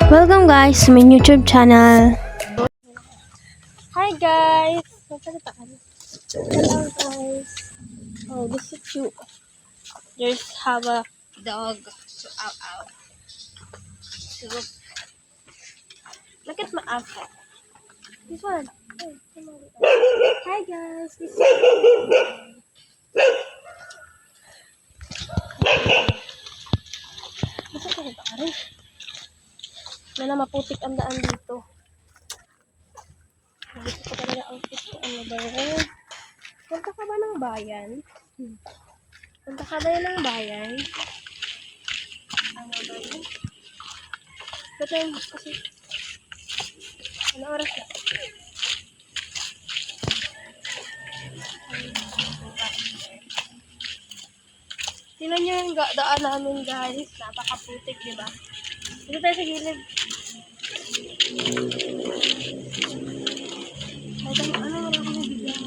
Welcome guys to my YouTube channel. Hi guys! Hello guys! Oh, this is cute. There's have a dog. So, ow, ow. So, look at my outfit. This one. Oh, come on. Hi guys! This is Masa ka ba rin? Na maputik ang daan dito. Gusto ko talaga outfit ko. Ano ba yun? Punta ka ba ng bayan? Punta ka ba ng bayan? Ano ba yun? Ba't yun? Kasi, ano oras na? Tingnan nyo yung daan namin guys. Napakaputik, di ba? Dito tayo sa gilid. Ano wala kami bigyan?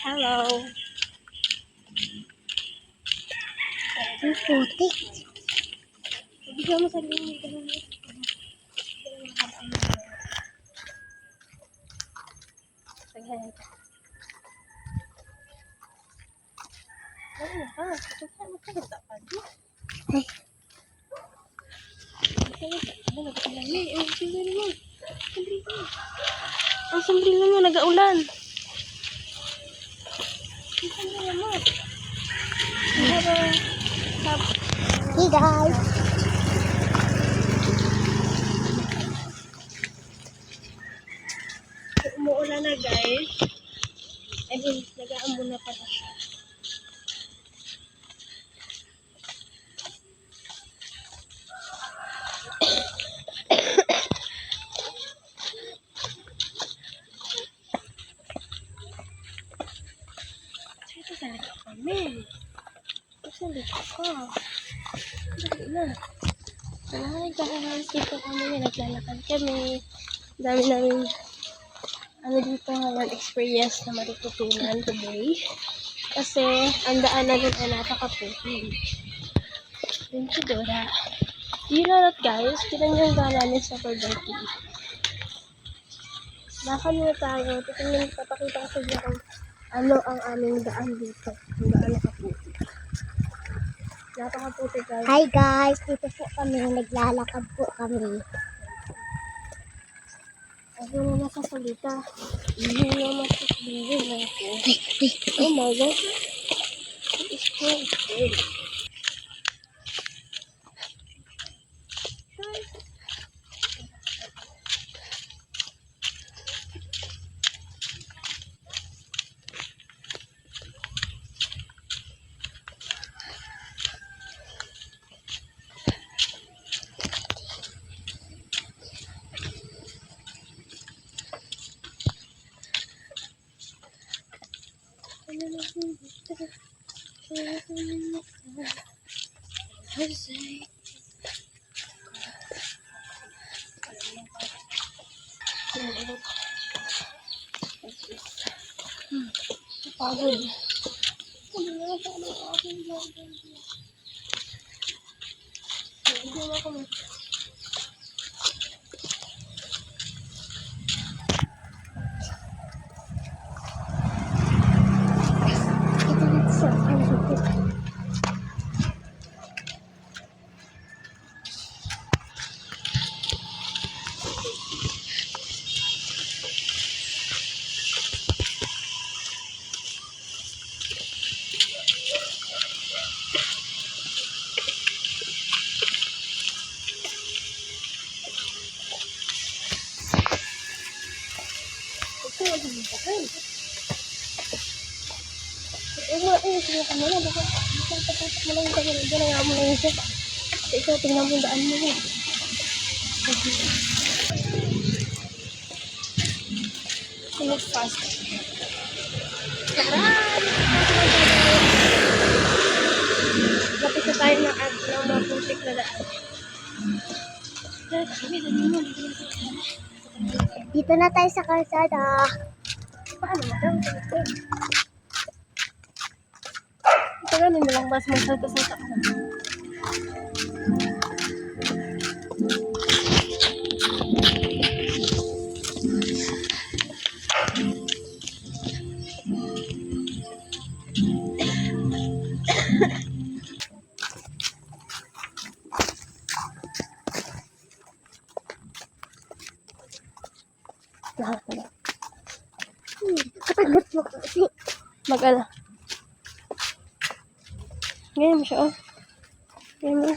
Hello. Ang putik. Bigyan mo sa gilid. Ang sombrero mo, nag-aulan. Ang sombrero mo. Hey guys. Umuulan na guys. I mean, nag-aambon na pala siya. Ito talaga kami. Salita ka. Dali na. Hi guys, dito kami. Naglalakad kami. Dami namin dito ngayon experience na matututunan today. Kasi ang daan namin ay napakaputi. Thank you, Dora. Do you know that guys? Tignan nyo yung daan namin sa Corbetti. Lakad na tayo. Tignan nyo, papakita ko sa inyo kung ano ang aming daan dito. Ang daan nakaputi. Napakaputi guys. Hi guys, dito po kami, naglalakad po kami. Ako na nakasalita. Hindi na matutuloy na ako. Oh my God. What is going on? Pagod. Ikaw, tingnan mo daan mo. It was fast. Lapit na tayo ng mga putik na daan. Dito na tayo sa kalsada. Paano mo daw? Ito ganun mo lang mas magsalta-salta ka. Lahat na lang. Kapagot mo kasi. Mag-ala. Ganyan mo siya, oh. Ganyan mo.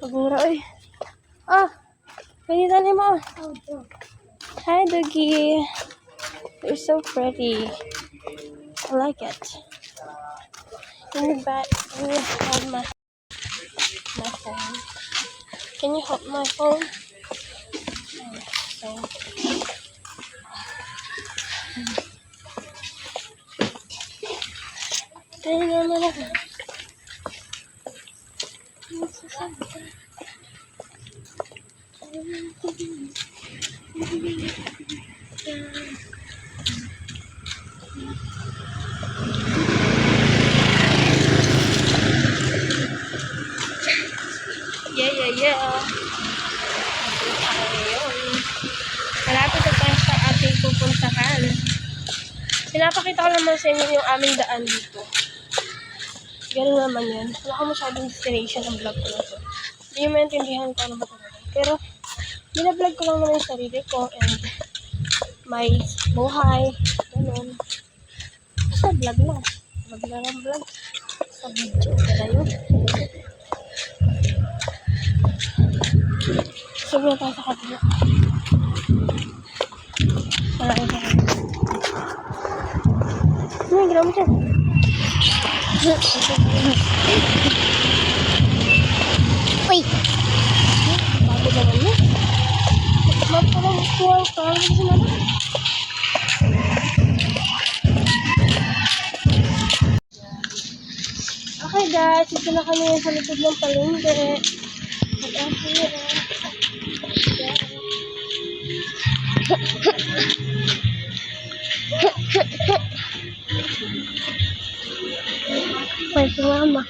Pagura, oy. Ah! Ganyan mo, oh. Hi, Doogie. You're so pretty. I like it. Can you hold my phone? Can you hold my phone? So, kaya naman ako. Yeah. Ayun. Malapit na tayo sa ating pupuntahan. Pinapakita ko naman sa inyo yung aming daan dito. Ganun naman yan. Wala ka masyadong destination ng vlog ko na to. Hindi mo maintindihan ko ano ba talaga. Pero, binablog ko lang naman yung sarili ko and may buhay. Ganun. Basta vlog lang. Vlog na lang vlog. Sa video. Kaya yun. Sabi na tayo sa kapila. Wala ko dyan. Ano yung ginawa mo dyan? Uy! Bago naman yun. Map ko lang kuha ka. Ano kasi naman? Okay guys, ito na kami sa likod ng palengke. Mag-after May sumama.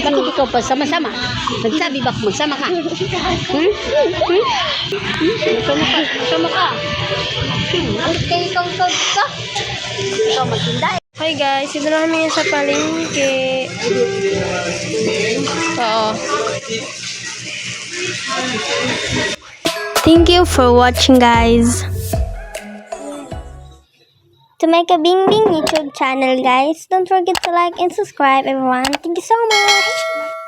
Bakit ikaw pa sama-sama? Nagsabi ba kung magsama ka? Magsama ka. Bakit kayo ikaw ka? Ikaw magtinda. Hi guys, ito na kami sa palengke. Oo. Thank you for watching, guys. To make a Bing Bing YouTube channel, guys, don't forget to like and subscribe, everyone. Thank you so much.